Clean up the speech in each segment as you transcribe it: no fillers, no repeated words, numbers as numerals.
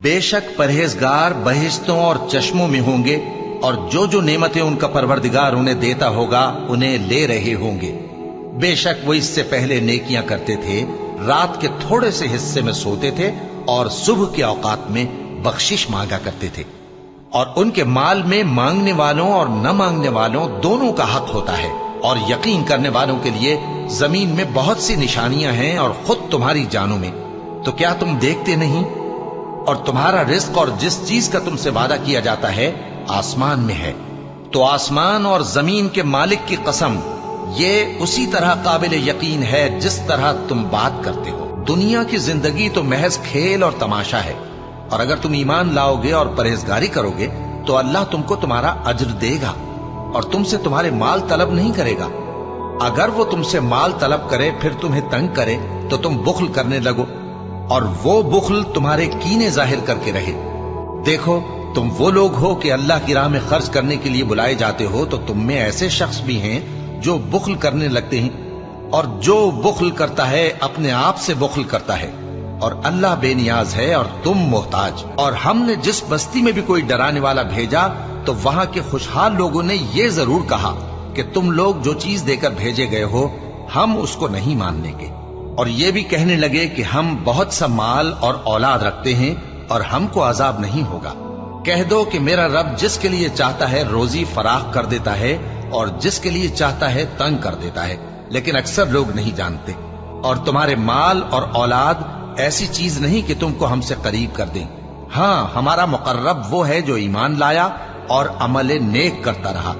बेशक परहेजगार बहिश्तों और चश्मों में होंगे और जो जो नेमतें उनका परवरदिगार उन्हें देता होगा उन्हें ले रहे होंगे। बेशक वो इससे पहले नेकियां करते थे, रात के थोड़े से हिस्से में सोते थे और सुबह के औकात में बख्शिश मांगा करते थे। और उनके माल में मांगने वालों और न मांगने वालों दोनों का हक होता है। और यकीन करने वालों के लिए जमीन में बहुत सी निशानियां हैं और खुद तुम्हारी जानों में। तो क्या तुम देखते नहीं? और तुम्हारा रिस्क और जिस चीज का तुमसे वादा किया जाता है आसमान में है। तो आसमान और जमीन के मालिक की कसम, ये उसी तरह काबिल यकीन है जिस तरह तुम बात करते हो। दुनिया की जिंदगी तो महज खेल और तमाशा है, और अगर तुम ईमान लाओगे और परहेजगारी करोगे तो अल्लाह तुमको तुम्हारा अज्र देगा और तुमसे तुम्हारे माल तलब नहीं करेगा। अगर वो तुमसे माल तलब करे फिर तुम्हें तंग करे तो तुम बुख्ल करने लगो, और वो बुख्ल तुम्हारे कीने जाहिर करके रहे। देखो, तुम वो लोग हो कि अल्लाह की राह में खर्च करने के लिए बुलाए जाते हो, तो तुम में ऐसे शख्स भी हैं जो बुख्ल करने लगते हैं, और जो बुख्ल करता है अपने आप से बुख्ल करता है, और अल्लाह बेनियाज है और तुम मोहताज। और हमने जिस बस्ती में भी कोई डराने वाला भेजा तो वहां के खुशहाल लोगों ने ये जरूर कहा कि तुम लोग जो चीज देकर भेजे गए हो हम उसको नहीं मानने के। और ये भी कहने लगे कि हम बहुत सा माल और औलाद रखते हैं और हमको अजाब नहीं होगा। कह दो कि मेरा रब जिसके लिए चाहता है रोजी फराख कर देता है और जिसके लिए चाहता है तंग कर देता है, लेकिन अक्सर लोग नहीं जानते। और तुम्हारे माल और औलाद ऐसी चीज नहीं कि तुमको हमसे करीब कर दें। हाँ, हमारा मुकर्रब वो है जो ईमान लाया और अमल नेक करता रहा।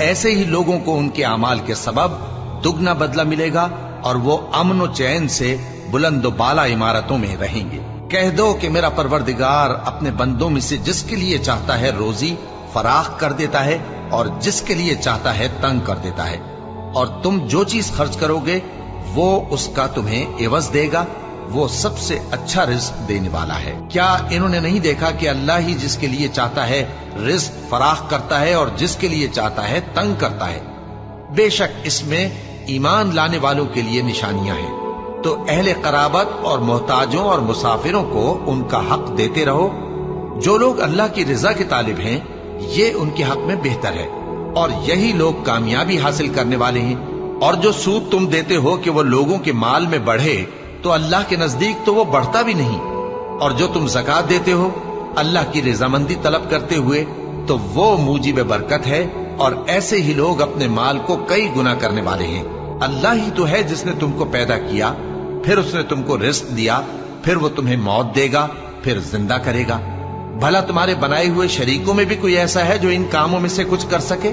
ऐसे ही लोगों को उनके अमाल के सबब दुगना बदला मिलेगा और वो अमन व चैन से बुलंद बाला इमारतों में रहेंगे। कह दो कि मेरा परवरदिगार अपने बंदों में से जिसके लिए चाहता है रोजी फराख कर देता है और जिसके लिए चाहता है तंग कर देता है, और तुम जो चीज खर्च करोगे वो उसका तुम्हें एवज देगा। वो सबसे अच्छा रिस्क देने वाला है। क्या इन्होंने नहीं देखा कि अल्लाह ही जिसके लिए चाहता है रिस्क फराख करता है और जिसके लिए चाहता है तंग करता है। बेशक इसमें ईमान लाने वालों के लिए निशानियां हैं। तो अहले कराबत और मोहताजों और मुसाफिरों को उनका हक देते रहो। जो लोग अल्लाह की रिजा के तालिब हैं ये उनके हक में बेहतर है, और यही लोग कामयाबी हासिल करने वाले हैं। और जो सूद तुम देते हो कि वो लोगों के माल में बढ़े, तो अल्लाह के नजदीक तो वो बढ़ता भी नहीं। और जो तुम ज़कात देते हो अल्लाह की रजामंदी तलब करते हुए, तो वो मूजिब बरकत है। और ऐसे ही लोग अपने माल को कई गुना करने वाले हैं। अल्लाह ही तो है जिसने तुमको पैदा किया, फिर उसने तुमको रिस्क दिया, फिर वो तुम्हें मौत देगा, फिर जिंदा करेगा। भला तुम्हारे बनाए हुए शरीकों में भी कोई ऐसा है जो इन कामों में से कुछ कर सके?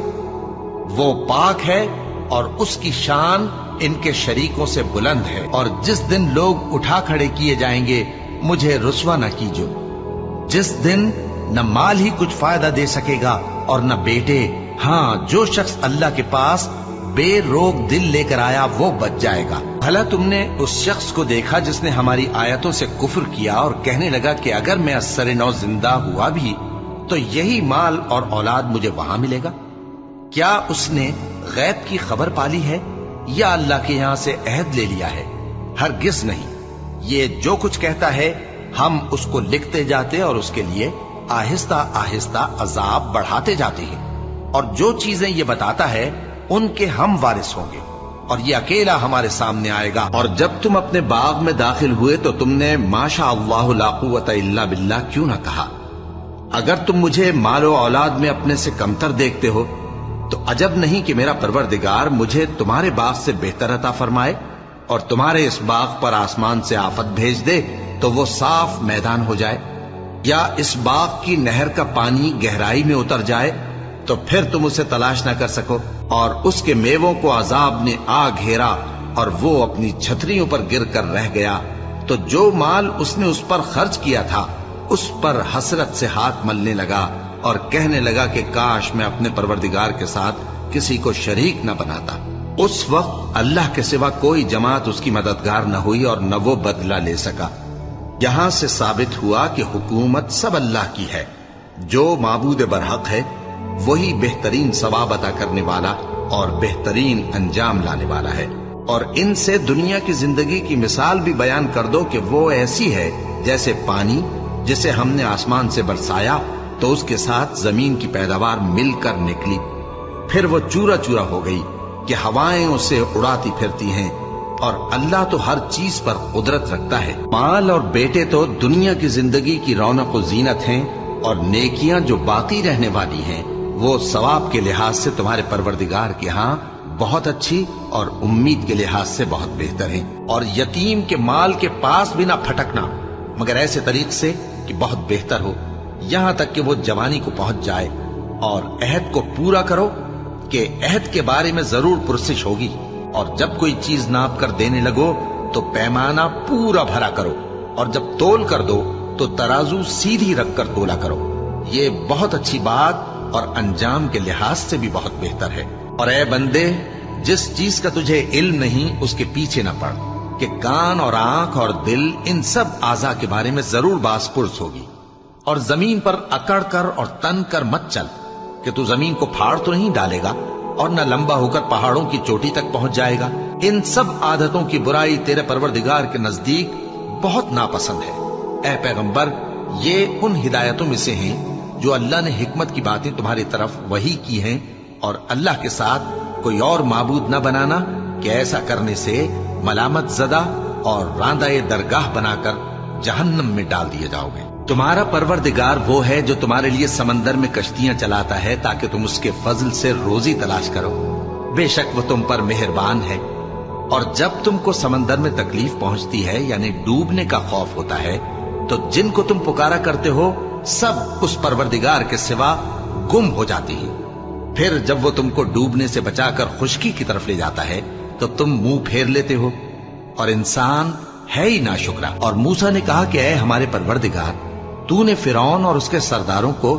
वो पाक है और उसकी शान इनके शरीकों से बुलंद है। और जिस दिन लोग उठा खड़े किए जाएंगे मुझे रुसवा न कीजो, जिस दिन न माल ही कुछ फायदा दे सकेगा और न बेटे। हाँ, जो शख्स अल्लाह के पास बेरोग दिल लेकर आया वो बच जाएगा। भला तुमने उस शख्स को देखा जिसने हमारी आयतों से कुफ्र किया और कहने लगा कि अगर मैं अस्सर नौ जिंदा हुआ भी तो यही माल और औलाद मुझे वहां मिलेगा? क्या उसने गैब की खबर पाली है या अल्लाह के यहां से अहद ले लिया है? हरगिज नहीं। ये जो कुछ कहता है हम उसको लिखते जाते और उसके लिए आहिस्ता आहिस्ता अजाब बढ़ाते जाते हैं। और जो चीजें ये बताता है उनके हम वारिस होंगे, और ये अकेला हमारे सामने आएगा। और जब तुम अपने बाग में दाखिल हुए तो तुमने माशा अल्लाह ला कुव्वता इल्ला बिल्लाह क्यों ना कहा? अगर तुम मुझे मालो औलाद में अपने से कमतर देखते हो तो अजब नहीं कि मेरा परवरदिगार मुझे तुम्हारे बाग से बेहतर अता फरमाए और तुम्हारे इस बाग पर आसमान से आफत भेज दे तो वो साफ मैदान हो जाए, या इस बाग की नहर का पानी गहराई में उतर जाए तो फिर तुम उसे तलाश ना कर सको, और उसके मेवों को अजाब ने आ घेरा और वो अपनी छतरियों पर गिर कर रह गया। तो जो माल उसने उस पर खर्च किया था उस पर हसरत से हाथ मलने लगा और कहने लगा कि काश मैं अपने परवरदिगार के साथ किसी को शरीक न बनाता। उस वक्त अल्लाह के सिवा कोई जमात उसकी मददगार न हुई और न वो बदला ले सका। यहां से साबित हुआ कि हुकूमत सब अल्लाह की है। जो माबूद बरहक है वही बेहतरीन सवाब अता करने वाला और बेहतरीन अंजाम लाने वाला है। और इनसे दुनिया की जिंदगी की मिसाल भी बयान कर दो कि वो ऐसी है जैसे पानी जिसे हमने आसमान से बरसाया तो उसके साथ जमीन की पैदावार मिलकर निकली, फिर वो चूरा चूरा हो गई कि हवाएं उसे उड़ाती फिरती हैं, और अल्लाह तो हर चीज पर कुदरत रखता है। माल और बेटे तो दुनिया की जिंदगी की रौनक और जीनत हैं, और नेकियां जो बाकी रहने वाली हैं वो सवाब के लिहाज से तुम्हारे परवरदिगार के यहाँ बहुत अच्छी और उम्मीद के लिहाज से बहुत बेहतर है। और यतीम के माल के पास भी ना फटकना, मगर ऐसे तरीके से कि बहुत बेहतर हो, यहां तक कि वो जवानी को पहुंच जाए। और अहद को पूरा करो कि अहद के बारे में जरूर पुरसिश होगी, और जब कोई चीज नाप कर देने लगो तो पैमाना पूरा भरा करो, और जब तोल कर दो तो तराजू सीधी रख कर तोला करो। ये बहुत अच्छी बात और अंजाम के लिहाज से भी बहुत बेहतर है। और ए बंदे, जिस चीज का तुझे इल्म नहीं उसके पीछे न पड़, कि कान और आंख और दिल इन सब आज़ा के बारे में जरूर बास पुरस होगी। और जमीन पर अकड़ कर और तन कर मत चल, कि तू जमीन को फाड़ तो नहीं डालेगा और न लंबा होकर पहाड़ों की चोटी तक पहुंच जाएगा। इन सब आदतों की बुराई तेरे परवरदिगार के नजदीक बहुत नापसंद है। ए पैगंबर, ये उन हिदायतों में से हैं जो अल्लाह ने हिकमत की बातें तुम्हारी तरफ वही की हैं, और अल्लाह के साथ कोई और माबूद न बनाना, कि ऐसा करने से मलामत ज़दा और रांदाए दरगाह बनाकर जहन्नम में डाल दिए जाओगे। तुम्हारा परवरदिगार वो है जो तुम्हारे लिए समंदर में कश्तियां चलाता है ताकि तुम उसके फजल से रोजी तलाश करो। बेशक वो तुम पर मेहरबान है। और जब तुमको समंदर में तकलीफ पहुंचती है, यानी डूबने का खौफ होता है, तो जिनको तुम पुकारा करते हो सब उस परवरदिगार के सिवा गुम हो जाती है। फिर जब वो तुमको डूबने से बचाकर खुश्की की तरफ ले जाता है तो तुम मुंह फेर लेते हो, और इंसान है ही नाशुक्रा। और मूसा ने कहा कि ऐ हमारे परवरदिगार, तूने फिरौन और उसके सरदारों को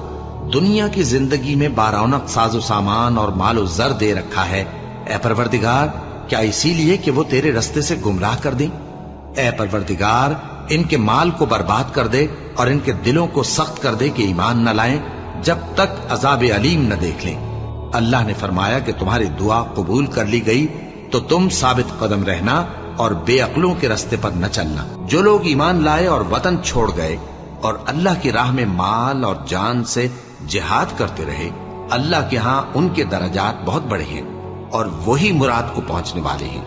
दुनिया की जिंदगी में बारौनक साजो सामान और मालो जर दे रखा है। ऐ परवरदिगार, क्या इसीलिए कि वो तेरे रस्ते से गुमराह कर दें? ऐ परवरदिगार, इनके माल को बर्बाद कर दे और इनके दिलों को सख्त कर दे कि ईमान न लाएं जब तक अजाब अलीम न देख लें। अल्लाह ने फरमाया कि तुम्हारी दुआ कबूल कर ली गई, तो तुम साबित कदम रहना और बेअक्लों के रास्ते पर न चलना। जो लोग ईमान लाए और वतन छोड़ गए और अल्लाह की राह में माल और जान से जिहाद करते रहे, अल्लाह के यहाँ उनके दर्जात बहुत बड़े हैं और वही मुराद को पहुंचने वाले हैं।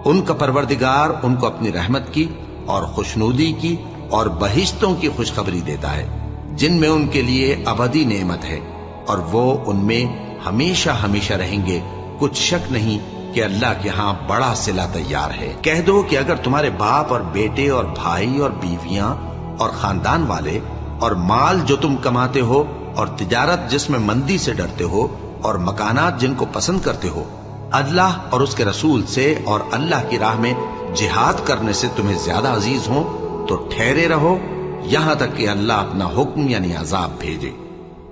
उनका परवरदिगार उनको अपनी रहमत की और खुशनूदी की और बहिश्तों की खुशखबरी देता है, जिनमें उनके लिए अबदी नेमत है, और वो उनमें हमेशा हमेशा रहेंगे। कुछ शक नहीं कि अल्लाह के यहाँ बड़ा सिला तैयार है। कह दो कि अगर तुम्हारे बाप और बेटे और भाई और बीवियां और खानदान वाले और माल जो तुम कमाते हो और तिजारत जिसमें मंदी से डरते हो और मकानात जिनको पसंद करते हो, अल्लाह और उसके रसूल से और अल्लाह की राह में जिहाद करने से तुम्हें ज्यादा अजीज हो, तो ठहरे रहो यहां तक कि अल्लाह अपना हुक्म यानी अजाब भेजे।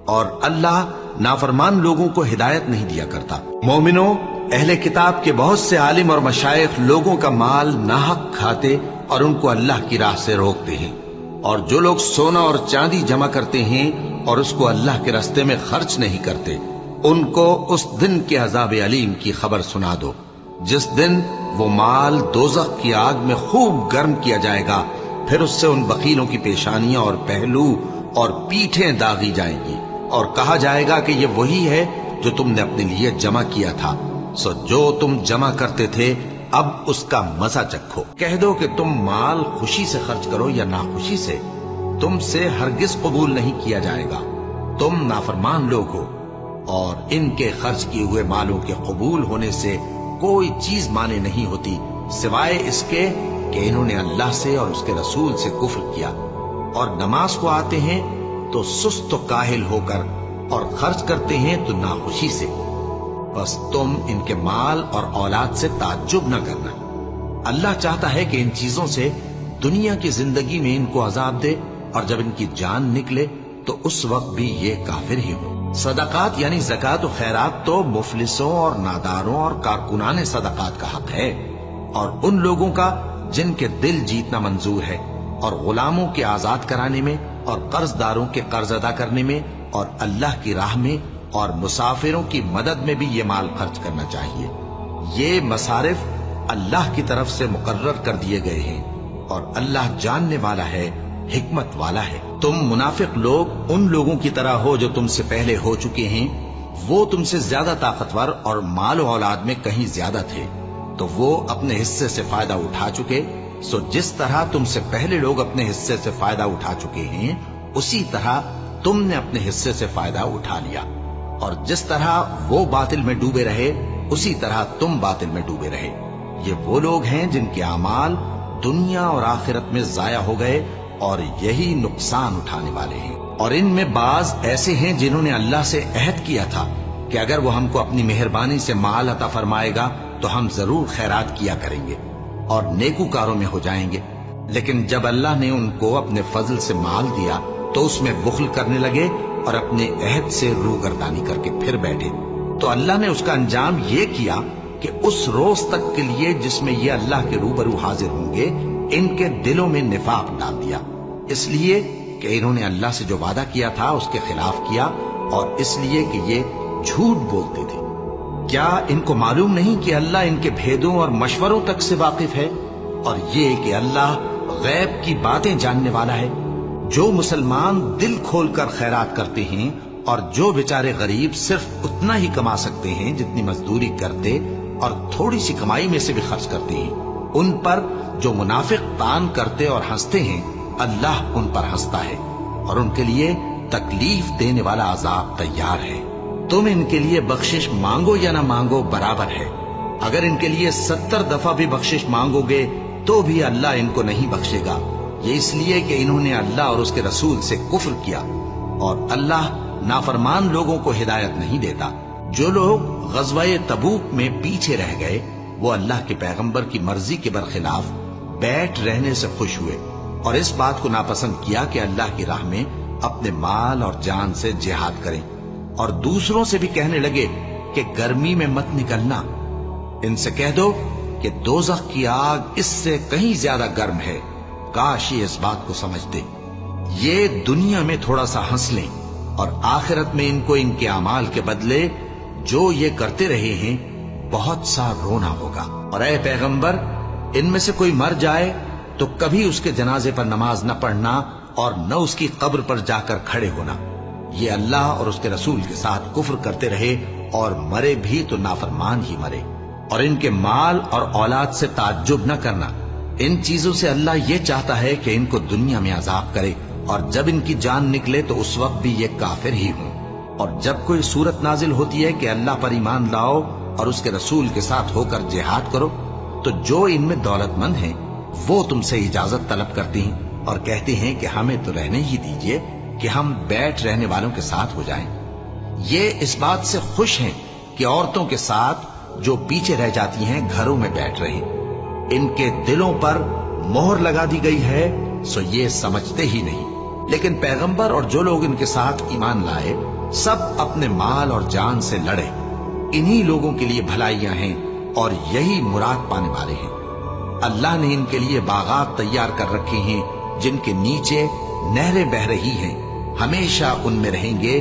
और अल्लाह नाफरमान लोगों को हिदायत नहीं दिया करता। मोमिनो, अहले किताब के बहुत से आलिम और मशाइख लोगों का माल नाहक खाते और उनको अल्लाह की राह से रोकते हैं। और जो लोग सोना और चांदी जमा करते हैं और उसको अल्लाह के रास्ते में खर्च नहीं करते, उनको उस दिन के अजाब अलीम की खबर सुना दो, जिस दिन वो माल दोज़ख की आग में खूब गर्म किया जाएगा। फिर उससे उन बकीलों की पेशानियां और पहलू और पीठें दागी जाएंगी, और कहा जाएगा कि ये वही है जो तुमने अपने लिए जमा किया था। सो जो तुम जमा करते थे अब उसका मजा चखो। कह दो कि तुम माल खुशी से खर्च करो या नाखुशी से, तुमसे हरगिज कबूल नहीं किया जाएगा। तुम नाफरमान लोग हो, और इनके खर्च किए हुए मालों के कबूल होने से कोई चीज माने नहीं होती सिवाय इसके कि इन्होंने अल्लाह से और उसके रसूल से कुफ्र किया, और नमाज को आते हैं तो सुस्त काहिल होकर, और खर्च करते हैं तो नाखुशी से। बस तुम इनके माल और औलाद से ताज्जुब न करना। अल्लाह चाहता है कि इन चीजों से दुनिया की जिंदगी में इनको अजाब दे, और जब इनकी जान निकले तो उस वक्त भी ये काफिर ही हो। सदकात यानी ज़कात और खैरात तो मुफलिसों और नादारों और कारकुनाने सदकात का हक है, और उन लोगों का जिनके दिल जीतना मंजूर है, और गुलामों के आजाद कराने में, और कर्जदारों के कर्ज अदा करने में, और अल्लाह की राह में, और मुसाफिरों की मदद में भी ये माल खर्च करना चाहिए। ये मसारिफ अल्लाह की तरफ से मुकर्रर कर दिए गए हैं, और अल्लाह जानने वाला है हिकमत वाला है। तुम मुनाफिक लोग उन लोगों की तरह हो जो तुमसे पहले हो चुके हैं। वो तुमसे ज्यादा ताकतवर और माल औलाद में कहीं ज्यादा थे, तो वो अपने हिस्से से फायदा उठा चुके। सो जिस तरह तुमसे पहले लोग अपने हिस्से से फायदा उठा चुके हैं, उसी तरह तुमने अपने हिस्से से फायदा उठा लिया। और जिस तरह वो बातिल में डूबे रहे, उसी तरह तुम बातिल में डूबे रहे। ये वो लोग हैं जिनके अमाल दुनिया और आखिरत में जाया हो गए, और यही नुकसान उठाने वाले हैं। और इनमें बाज ऐसे हैं जिन्होंने अल्लाह से अहद किया था कि अगर वो हमको अपनी मेहरबानी से माल अता फरमाएगा तो हम जरूर खैरात किया करेंगे और नेकूकारों में हो जाएंगे। लेकिन जब अल्लाह ने उनको अपने फजल से माल दिया तो उसमें बुखल करने लगे और अपने अहद से रूगर्दानी करके फिर बैठे। तो अल्लाह ने उसका अंजाम ये किया कि उस रोज तक के लिए जिसमें ये अल्लाह के रूबरू हाजिर होंगे, इनके दिलों में निफाक डाल दिया, इसलिए कि इन्होंने अल्लाह से जो वादा किया था उसके खिलाफ किया, और इसलिए कि ये झूठ बोलते थे। क्या इनको मालूम नहीं कि अल्लाह इनके भेदों और मशवरों तक से वाकिफ है, और ये कि अल्लाह गैब की बातें जानने वाला है। जो मुसलमान दिल खोलकर खैरात करते हैं और जो बेचारे गरीब सिर्फ उतना ही कमा सकते हैं जितनी मजदूरी करते और थोड़ी सी कमाई में से भी खर्च करते हैं, उन पर जो मुनाफिक तान करते और हंसते हैं, अल्लाह उन पर हंसता है और उनके लिए तकलीफ देने वाला अजाब तैयार है। तुम इनके लिए बख्शिश मांगो या ना मांगो बराबर है। अगर इनके लिए 70 दफा भी बख्शिश मांगोगे तो भी अल्लाह इनको नहीं बख्शेगा। ये इसलिए कि इन्होंने अल्लाह और उसके रसूल से कुफ्र किया, और अल्लाह नाफरमान लोगों को हिदायत नहीं देता। जो लोग गज़वाए तबूक में पीछे रह गए, वो अल्लाह के पैगंबर की मर्जी के बरखिलाफ बैठ रहने से खुश हुए और इस बात को नापसंद किया कि अल्लाह की राह में अपने माल और जान से जिहाद करें, और दूसरों से भी कहने लगे कि गर्मी में मत निकलना। इनसे कह दो कि दोज़ख की आग इससे कहीं ज्यादा गर्म है। काश ये इस बात को समझते। ये दुनिया में थोड़ा सा हंस लें और आखिरत में इनको इनके अमाल के बदले जो ये करते रहे हैं बहुत सा रोना होगा। और ऐ पैगंबर, इनमें से कोई मर जाए तो कभी उसके जनाजे पर नमाज न पढ़ना और न उसकी कब्र पर जाकर खड़े होना। ये अल्लाह और उसके रसूल के साथ कुफ्र करते रहे और मरे भी तो नाफरमान ही मरे। और इनके माल और औलाद से ताज्जुब न करना। इन चीजों से अल्लाह ये चाहता है कि इनको दुनिया में अजाब करे, और जब इनकी जान निकले तो उस वक्त भी ये काफिर ही हों। और जब कोई सूरत नाजिल होती है कि अल्लाह पर ईमान लाओ और उसके रसूल के साथ होकर जिहाद करो, तो जो इनमें दौलतमंद हैं वो तुमसे इजाजत तलब करती हैं और कहते हैं कि हमें तो रहने ही दीजिए कि हम बैठ रहने वालों के साथ हो जाएं। ये इस बात से खुश हैं कि औरतों के साथ जो पीछे रह जाती हैं घरों में बैठ रहे। इनके दिलों पर मोहर लगा दी गई है, सो ये समझते ही नहीं। लेकिन पैगंबर और जो लोग इनके साथ ईमान लाए, सब अपने माल और जान से लड़े। इन्हीं लोगों के लिए भलाइयां हैं और यही मुराद पाने वाले हैं। अल्लाह ने इनके लिए बागात तैयार कर रखे हैं जिनके नीचे नहरें बह रही हैं, हमेशा उनमें रहेंगे।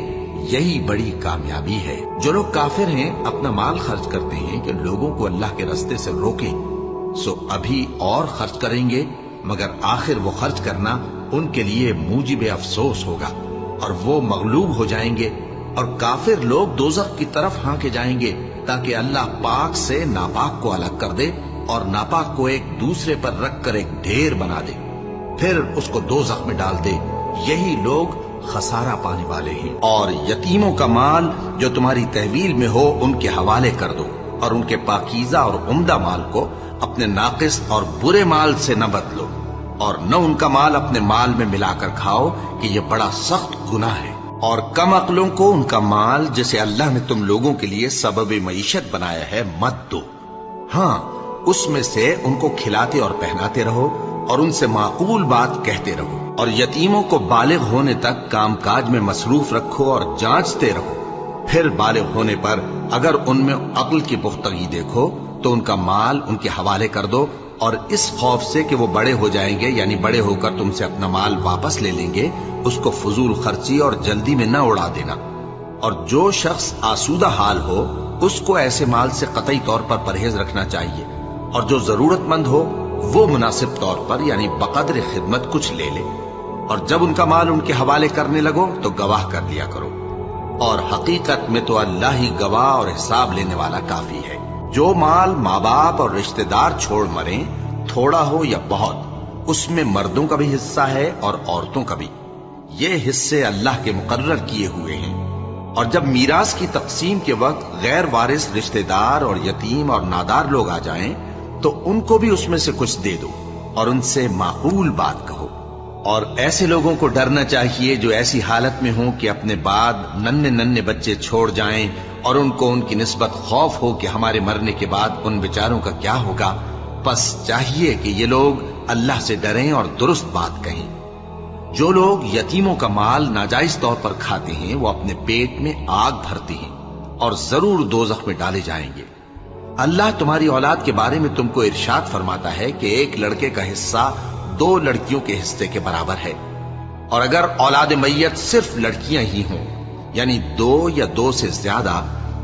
यही बड़ी कामयाबी है। जो लोग काफिर हैं अपना माल खर्च करते हैं कि लोगों को अल्लाह के रास्ते से रोकें, सो अभी और खर्च करेंगे, मगर आखिर वो खर्च करना उनके लिए मूजिब अफसोस होगा और वो मगलूब हो जाएंगे। और काफिर लोग दोज़ख की तरफ हांके जाएंगे ताकि अल्लाह पाक से नापाक को अलग कर दे और नापाक को एक दूसरे पर रखकर एक ढेर बना दे, फिर उसको दोज़ख में डाल दे। यही लोग खसारा पाने वाले हैं। और यतीमों का माल जो तुम्हारी तहवील में हो उनके हवाले कर दो, और उनके पाकीज़ा और उम्दा माल को अपने नाकिस और बुरे माल से न बदलो, और न उनका माल अपने माल में मिलाकर खाओ कि यह बड़ा सख्त गुनाह है। और कम अक्लों को उनका माल जिसे अल्लाह ने तुम लोगों के लिए सबब मईशत बनाया है मत दो। हाँ, उसमें से उनको खिलाते और पहनाते रहो और उनसे माकूल बात कहते रहो। और यतीमों को बालिग होने तक कामकाज में मसरूफ रखो और जांचते रहो। फिर बालिग होने पर अगर उनमें अक्ल की पुख्तगी देखो तो उनका माल उनके हवाले कर दो, और इस खौफ से कि वो बड़े हो जाएंगे, यानी बड़े होकर तुमसे अपना माल वापस ले लेंगे, उसको फजूल खर्ची और जल्दी में न उड़ा देना। और जो शख्स आसूदा हाल हो उसको ऐसे माल से कतई तौर पर परहेज रखना चाहिए, और जो जरूरतमंद हो वो मुनासिब तौर पर यानी बकदर खिदमत कुछ ले ले। اور جب ان کا مال ان کے حوالے کرنے لگو تو گواہ کر لیا کرو، اور حقیقت میں تو اللہ ہی گواہ اور حساب لینے والا کافی ہے۔ جو مال ماں باپ اور رشتہ دار چھوڑ مریں، تھوڑا ہو یا بہت، اس میں مردوں کا بھی حصہ ہے اور عورتوں کا بھی۔ یہ حصے اللہ کے مقرر کیے ہوئے ہیں۔ اور جب میراث کی تقسیم کے وقت غیر وارث رشتہ دار اور یتیم اور نادار لوگ آ جائیں تو ان کو بھی اس میں سے کچھ دے دو اور ان سے معقول بات کہو۔ اور ایسے لوگوں کو ڈرنا چاہیے جو ایسی حالت میں ہوں کہ اپنے بعد ننھے ننھے بچے چھوڑ جائیں اور ان کو ان کی نسبت خوف ہو کہ ہمارے مرنے کے بعد ان بیچاروں کا کیا ہوگا۔ پس چاہیے کہ یہ لوگ اللہ سے ڈریں اور درست بات کہیں۔ جو لوگ یتیموں کا مال ناجائز طور پر کھاتے ہیں وہ اپنے پیٹ میں آگ بھرتے ہیں اور ضرور دوزخ میں ڈالے جائیں گے۔ اللہ تمہاری اولاد کے بارے میں تم کو ارشاد فرماتا ہے کہ ایک لڑکے کا حصہ 2 لڑکیوں کے حصے کے برابر ہے، اور اگر اولاد میت صرف لڑکیاں ہی ہوں یعنی 2 یا 2 سے زیادہ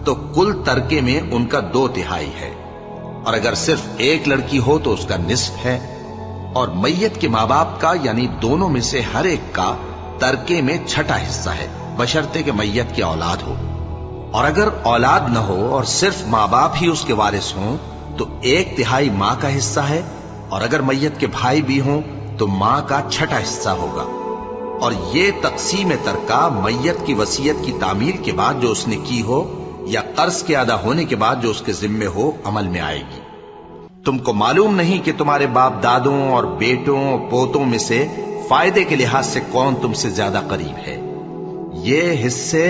تو کل ترکے میں ان کا 2/3 ہے، اور اگر صرف ایک لڑکی ہو تو اس کا نصف ہے، اور میت کے ماں باپ کا یعنی دونوں میں سے ہر ایک کا ترکے میں 6واں حصہ ہے، بشرطے کہ میت کی اولاد ہو۔ اور اگر اولاد نہ ہو اور صرف ماں باپ ہی اس کے وارث ہوں تو 1/3 ماں کا حصہ ہے، اور اگر میت کے بھائی بھی ہوں تو ماں کا 6واں حصہ ہوگا۔ اور یہ تقسیم ترکہ میت کی وصیت کی تعمیل کے بعد جو اس نے کی ہو یا قرض کے ادا ہونے کے بعد جو اس کے ذمے ہو عمل میں آئے گی۔ تم کو معلوم نہیں کہ تمہارے باپ دادوں اور بیٹوں اور پوتوں میں سے فائدے کے لحاظ سے کون تم سے زیادہ قریب ہے۔ یہ حصے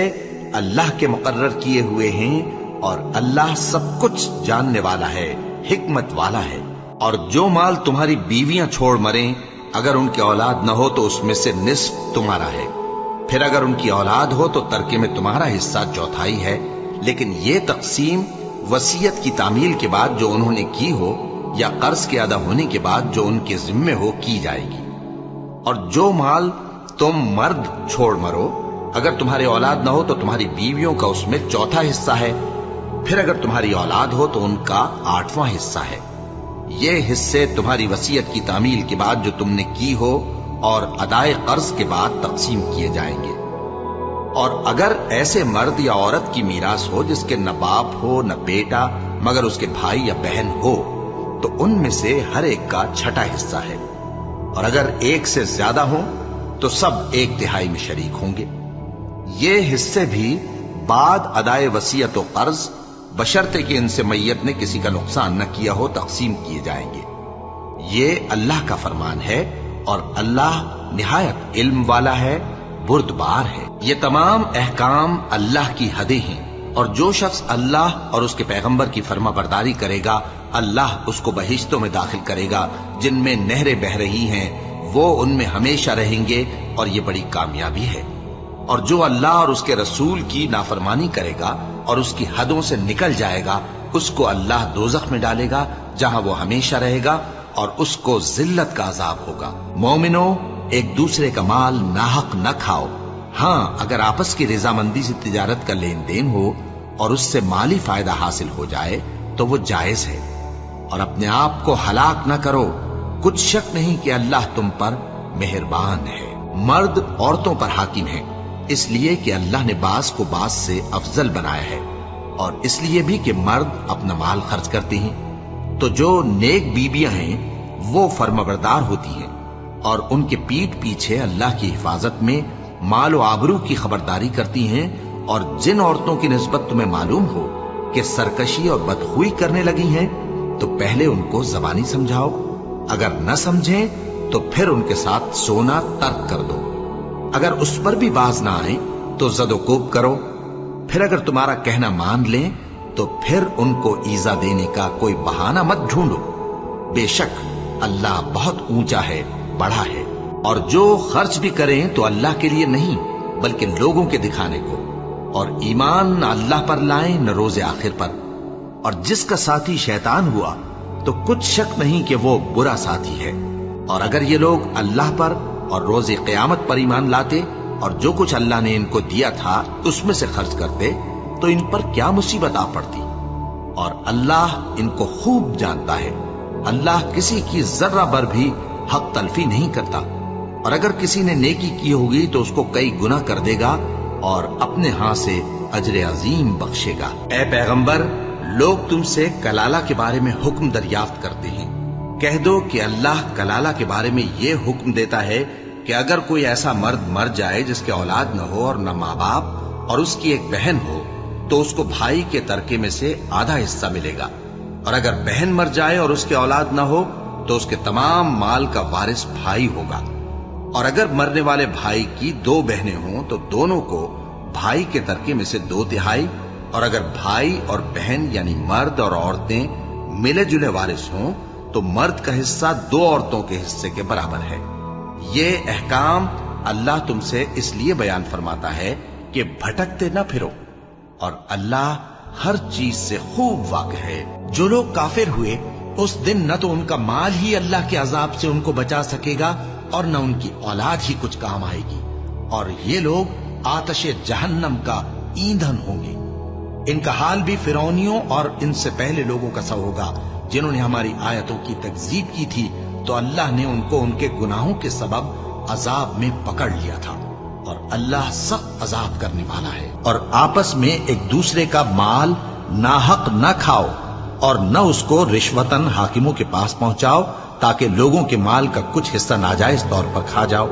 اللہ کے مقرر کیے ہوئے ہیں اور اللہ سب کچھ جاننے والا ہے، حکمت والا ہے۔ اور جو مال تمہاری بیویاں چھوڑ مریں اگر ان کی اولاد نہ ہو تو اس میں سے نصف تمہارا ہے، پھر اگر ان کی اولاد ہو تو ترکے میں تمہارا حصہ 1/4 ہے، لیکن یہ تقسیم وصیت کی تعمیل کے بعد جو انہوں نے کی ہو یا قرض کے ادا ہونے کے بعد جو ان کے ذمے ہو کی جائے گی۔ اور جو مال تم مرد چھوڑ مرو اگر تمہاری اولاد نہ ہو تو تمہاری بیویوں کا اس میں 1/4 حصہ ہے، پھر اگر تمہاری اولاد ہو تو ان کا 8واں حصہ ہے۔ یہ حصے تمہاری وصیت کی تعمیل کے بعد جو تم نے کی ہو اور ادائے قرض کے بعد تقسیم کیے جائیں گے۔ اور اگر ایسے مرد یا عورت کی میراث ہو جس کے نہ باپ ہو نہ بیٹا مگر اس کے بھائی یا بہن ہو تو ان میں سے ہر ایک کا 6واں حصہ ہے، اور اگر ایک سے زیادہ ہوں تو سب 1/3 میں شریک ہوں گے۔ یہ حصے بھی بعد ادائے وصیت و قرض بشرطے کہ ان سے میت نے کسی کا نقصان نہ کیا ہو تقسیم کیے جائیں گے۔ یہ اللہ کا فرمان ہے اور اللہ نہایت علم والا ہے، بردبار ہے۔ یہ تمام احکام اللہ کی حدیں ہیں، اور جو شخص اللہ اور اس کے پیغمبر کی فرما برداری کرے گا اللہ اس کو بہشتوں میں داخل کرے گا جن میں نہریں بہ رہی ہیں، وہ ان میں ہمیشہ رہیں گے، اور یہ بڑی کامیابی ہے۔ اور جو اللہ اور اس کے رسول کی نافرمانی کرے گا اور اس کی حدوں سے نکل جائے گا اس کو اللہ دوزخ میں ڈالے گا جہاں وہ ہمیشہ رہے گا، اور اس کو ذلت کا عذاب ہوگا۔ مومنو، ایک دوسرے کا مال ناحق نہ کھاؤ۔ ہاں، اگر آپس کی رضامندی سے تجارت کا لین دین ہو اور اس سے مالی فائدہ حاصل ہو جائے تو وہ جائز ہے، اور اپنے آپ کو ہلاک نہ کرو، کچھ شک نہیں کہ اللہ تم پر مہربان ہے۔ مرد عورتوں پر حاکم ہیں اس لیے کہ اللہ نے بعض کو بعض سے افضل بنایا ہے، اور اس لیے بھی کہ مرد اپنا مال خرچ کرتے ہیں، تو جو نیک بیویاں ہیں وہ فرمانبردار ہوتی ہیں اور ان کے پیٹھ پیچھے اللہ کی حفاظت میں مال و آبرو کی خبرداری کرتی ہیں۔ اور جن عورتوں کی نسبت تمہیں معلوم ہو کہ سرکشی اور بدخوئی کرنے لگی ہیں تو پہلے ان کو زبانی سمجھاؤ، اگر نہ سمجھیں تو پھر ان کے ساتھ سونا ترک کر دو۔ اگر اس پر بھی باز نہ آئیں تو زد و کوب کرو، پھر اگر تمہارا کہنا مان لیں تو پھر ان کو ایذا دینے کا کوئی بہانہ مت ڈھونڈو، بے شک اللہ بہت اونچا ہے، بڑا ہے۔ اور جو خرچ بھی کریں تو اللہ کے لیے نہیں بلکہ لوگوں کے دکھانے کو، اور ایمان نہ اللہ پر لائیں نہ روز آخر پر۔ اور جس کا ساتھی شیطان ہوا تو کچھ شک نہیں کہ وہ برا ساتھی ہے۔ اور اگر یہ لوگ اللہ پر اور روز قیامت پر ایمان لاتے اور جو کچھ اللہ نے ان کو دیا تھا اس میں سے خرچ کرتے تو ان پر کیا مصیبت آ پڑتی۔ اور اللہ ان کو خوب جانتا ہے، اللہ کسی کی ذرہ بر بھی حق تلفی نہیں کرتا۔ اور اگر کسی نے نیکی کی ہوگی تو اس کو کئی گنا کر دے گا اور اپنے ہاں سے اجر عظیم بخشے گا۔ اے پیغمبر، لوگ تم سے کلالہ کے بارے میں حکم دریافت کرتے ہیں، کہہ دو کہ اللہ کلالہ کے بارے میں یہ حکم دیتا ہے کہ اگر کوئی ایسا مرد مر جائے جس کے اولاد نہ ہو اور نہ ماں باپ اور اس کی ایک بہن ہو تو اس کو بھائی کے ترکے میں سے آدھا حصہ ملے گا، اور اگر بہن مر جائے اور اس کے اولاد نہ ہو تو اس کے تمام مال کا وارث بھائی ہوگا، اور اگر مرنے والے بھائی کی 2 بہنیں ہوں تو دونوں کو بھائی کے ترکے میں سے 2/3، اور اگر بھائی اور بہن یعنی مرد اور عورتیں ملے جلے وارث ہوں تو مرد کا حصہ 2 عورتوں کے حصے کے برابر ہے۔ یہ احکام اللہ تم سے اس لیے بیان فرماتا ہے کہ بھٹکتے نہ پھرو، اور اللہ ہر چیز سے خوب واقف ہے۔ جو لوگ کافر ہوئے اس دن نہ تو ان کا مال ہی اللہ کے عذاب سے ان کو بچا سکے گا اور نہ ان کی اولاد ہی کچھ کام آئے گی، اور یہ لوگ آتش جہنم کا ایندھن ہوں گے۔ ان کا حال بھی فرعونیوں اور ان سے پہلے لوگوں کا سا ہوگا جنہوں نے ہماری آیتوں کی تکذیب کی تھی، تو اللہ نے ان کو ان کے گناہوں کے سبب عذاب میں پکڑ لیا تھا، اور اللہ سخت عذاب کرنے والا ہے۔ اور آپس میں ایک دوسرے کا مال ناحق نہ کھاؤ اور نہ اس کو رشوتاً حاکموں کے پاس پہنچاؤ تاکہ لوگوں کے مال کا کچھ حصہ ناجائز طور پر کھا جاؤ،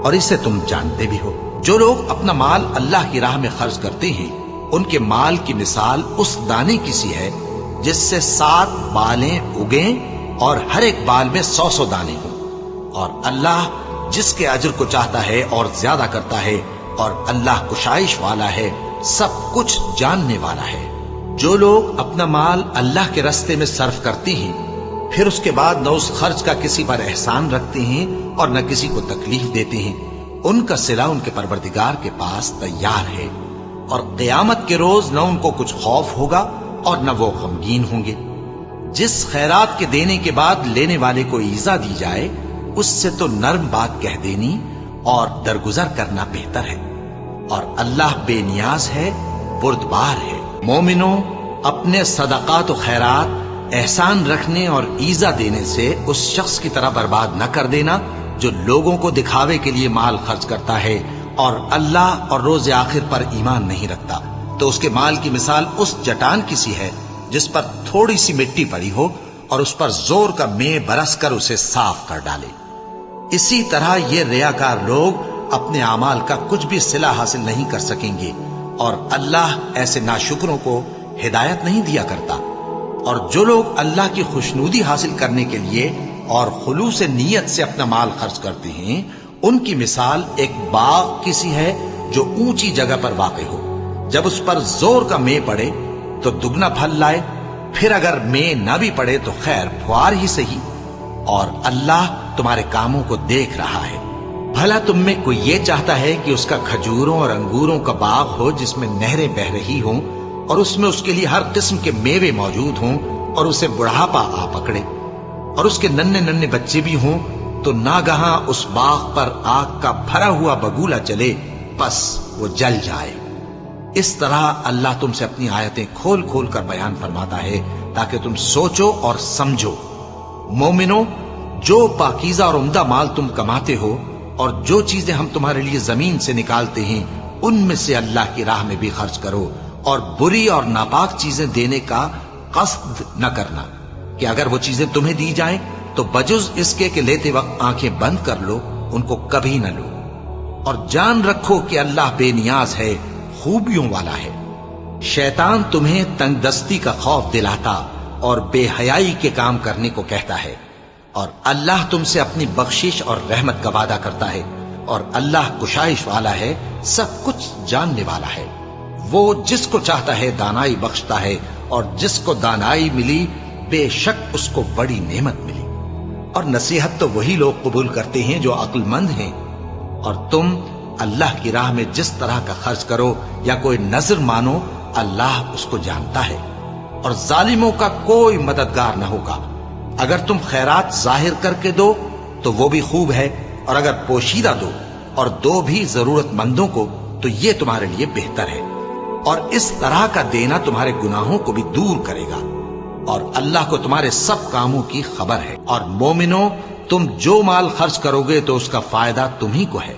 اور اسے تم جانتے بھی ہو۔ جو لوگ اپنا مال اللہ کی راہ میں خرچ کرتے ہیں ان کے مال کی مثال اس دانے کی سی ہے جس سے 7 بالیں اگیں اور ہر ایک بال میں 100 دانے ہوں، اور اللہ جس کے اجر کو چاہتا ہے اور زیادہ کرتا ہے، اور اللہ کشائش والا ہے، سب کچھ جاننے والا ہے۔ جو لوگ اپنا مال اللہ کے راستے میں صرف کرتے ہیں پھر اس کے بعد نہ اس خرچ کا کسی پر احسان رکھتے ہیں اور نہ کسی کو تکلیف دیتے ہیں، ان کا صلہ ان کے پروردگار کے پاس تیار ہے، اور قیامت کے روز نہ ان کو کچھ خوف ہوگا اور نہ وہ غمگین ہوں گے۔ جس خیرات کے دینے کے بعد لینے والے کو ایذا دی جائے اس سے تو نرم بات کہہ دینی اور درگزر کرنا بہتر ہے، اور اللہ بے نیاز ہے، بردبار ہے۔ مومنوں، اپنے صدقات و خیرات احسان رکھنے اور ایذا دینے سے اس شخص کی طرح برباد نہ کر دینا جو لوگوں کو دکھاوے کے لیے مال خرچ کرتا ہے اور اللہ اور روز آخر پر ایمان نہیں رکھتا، تو اس کے مال کی مثال اس چٹان کی سی ہے جس پر تھوڑی سی مٹی پڑی ہو اور اس پر زور کا مے برس کر اسے صاف کر ڈالے۔ اسی طرح یہ ریاکار لوگ اپنے اعمال کا کچھ بھی صلہ حاصل نہیں کر سکیں گے، اور اللہ ایسے ناشکروں کو ہدایت نہیں دیا کرتا۔ اور جو لوگ اللہ کی خوشنودی حاصل کرنے کے لیے اور خلوص نیت سے اپنا مال خرچ کرتے ہیں ان کی مثال ایک باغ کی سی ہے جو اونچی جگہ پر واقع ہو، جب اس پر زور کا مے پڑے تو دگنا پھل لائے، پھر اگر مے نہ بھی پڑے تو خیر پھوار ہی سہی، اور اللہ تمہارے کاموں کو دیکھ رہا ہے۔ بھلا تم میں کوئی یہ چاہتا ہے کہ اس کا کھجوروں اور انگوروں کا باغ ہو جس میں نہریں بہ رہی ہوں اور اس میں اس کے لیے ہر قسم کے میوے موجود ہوں، اور اسے بڑھاپا آ پکڑے اور اس کے ننھے ننھے بچے بھی ہوں، تو ناگہاں اس باغ پر آگ کا بھرا ہوا بگولا چلے، بس وہ جل جائے۔ اس طرح اللہ تم سے اپنی آیتیں کھول کھول کر بیان فرماتا ہے تاکہ تم سوچو اور سمجھو۔ مومنوں، جو پاکیزہ اور عمدہ مال تم کماتے ہو اور جو چیزیں ہم تمہارے لیے زمین سے نکالتے ہیں ان میں سے اللہ کی راہ میں بھی خرچ کرو، اور بری اور ناپاک چیزیں دینے کا قصد نہ کرنا کہ اگر وہ چیزیں تمہیں دی جائیں تو بجز اس کے کہ لیتے وقت آنکھیں بند کر لو، ان کو کبھی نہ لو، اور جان رکھو کہ اللہ بے نیاز ہے، خوبیوں والا ہے۔ شیطان تمہیں تنگ دستی کا خوف دلاتا اور بے حیائی کے کام کرنے کو کہتا ہے، اور اللہ تم سے اپنی بخشش اور رحمت کا وعدہ کرتا ہے، اور اللہ کشائش والا ہے، سب کچھ جاننے والا ہے۔ وہ جس کو چاہتا ہے دانائی بخشتا ہے، اور جس کو دانائی ملی بے شک اس کو بڑی نعمت ملی۔ اور نصیحت تو وہی لوگ قبول کرتے ہیں جو عقل مند ہیں، اور تم اللہ کی راہ میں جس طرح کا خرچ کرو یا کوئی نذر مانو اللہ اس کو جانتا ہے، اور ظالموں کا کوئی مددگار نہ ہوگا۔ اگر تم خیرات ظاہر کر کے دو تو وہ بھی خوب ہے، اور اگر پوشیدہ دو اور دو بھی ضرورت مندوں کو تو یہ تمہارے لیے بہتر ہے، اور اس طرح کا دینا تمہارے گناہوں کو بھی دور کرے گا، اور اللہ کو تمہارے سب کاموں کی خبر ہے۔ اور مومنوں، तुम जो माल खर्च करोगे तो उसका फायदा तुम्ही को है,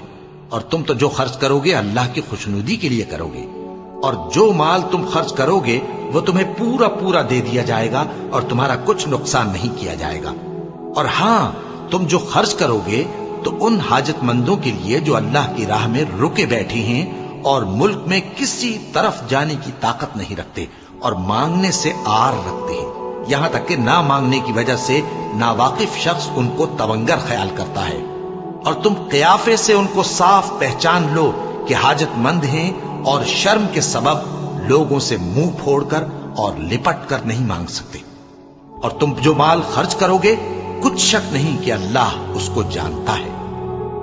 और तुम तो जो खर्च करोगे अल्लाह की खुशनुदी के लिए करोगे, और जो माल तुम खर्च करोगे वो तुम्हें पूरा पूरा दे दिया जाएगा और तुम्हारा कुछ नुकसान नहीं किया जाएगा। और हां, तुम जो खर्च करोगे तो उन हाजतमंदों के लिए जो अल्लाह की राह में रुके बैठे हैं और मुल्क में किसी तरफ जाने की ताकत नहीं रखते और मांगने से आर रखते हैं, यहां तक कि ना मांगने की वजह से नावाकिफ शख्स उनको तवंगर ख्याल करता है। और तुम क़ियाफे से उनको साफ पहचान लो कि हाजतमंद हैं और शर्म के सबब लोगों से मुंह फोड़कर और लिपट कर नहीं मांग सकते। और तुम जो माल खर्च करोगे कुछ शक नहीं कि अल्लाह उसको जानता है।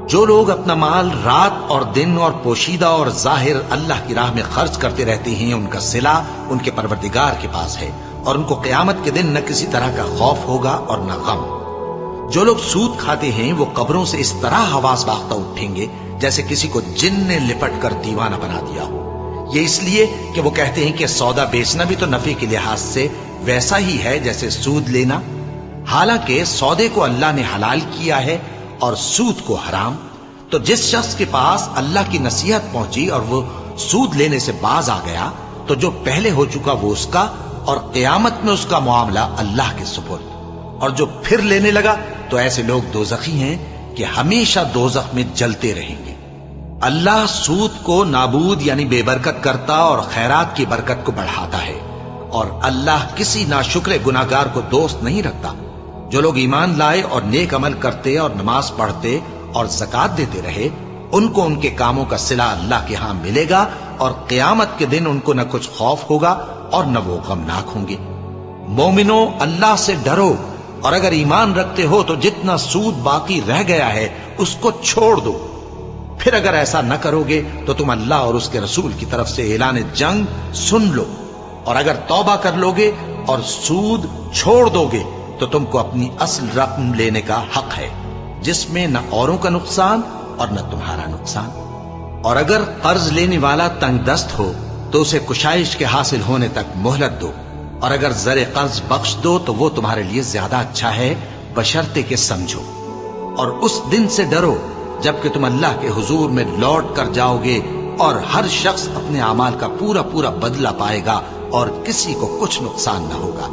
जो लोग अपना माल रात और दिन और पोशीदा और जाहिर अल्लाह की राह में खर्च करते रहते हैं, उनका सिला उनके परवरदिगार के पास है और उनको क़यामत के दिन न किसी तरह का खौफ होगा और न गम। जो लोग सूद खाते हैं वो कब्रों से इस तरह हवास बाख्ता उठेंगे जैसे किसी को जिन ने लिपट कर दीवाना बना दिया हो। ये इसलिए कि वो कहते हैं कि सौदा बेचना भी तो नफे के लिहाज से वैसा ही है जैसे सूद लेना, हालांकि सौदे को अल्लाह ने हलाल किया है और सूद को हराम। तो जिस शख्स के पास अल्लाह की नसीहत पहुंची और वो सूद लेने से बाज आ गया तो जो पहले हो चुका वो उसका, और क़यामत में उसका मामला अल्लाह के सुपुर्द। और जो फिर लेने लगा तो ऐसे लोग दोज़खी हैं कि हमेशा दोज़ख में जलते रहेंगे। अल्लाह सूद को नाबूद यानी बेबरकत करता और खैरात की बरकत को बढ़ाता है, और अल्लाह किसी नाशुक्र गुनाहगार को दोस्त नहीं रखता। जो लोग ईमान लाए और नेक अमल करते और नमाज पढ़ते और ज़कात देते रहे, उनको उनके कामों का सिला अल्लाह के यहां मिलेगा और क़यामत के दिन उनको न कुछ खौफ होगा और न वो गमनाक होंगे। मोमिनो, अल्लाह से डरो, और अगर ईमान रखते हो तो जितना सूद बाकी रह गया है उसको छोड़ दो। फिर अगर ऐसा न करोगे तो तुम अल्लाह और उसके रसूल की तरफ से ऐलान जंग सुन लो, और अगर तौबा कर लोगे और सूद छोड़ दोगे तो तुमको अपनी असल रकम लेने का हक है, जिसमें न औरों का नुकसान और न तुम्हारा नुकसान। और अगर कर्ज लेने वाला तंगदस्त हो तो उसे कुशाइश के हासिल होने तक मोहलत दो, और अगर ज़रे कर्ज बख्श दो तो वो तुम्हारे लिए ज्यादा अच्छा है, बशर्ते के समझो। और उस दिन से डरो जबकि तुम अल्लाह के हुजूर में लौट कर जाओगे और हर शख्स अपने अमाल का पूरा पूरा बदला पाएगा और किसी को कुछ नुकसान न होगा।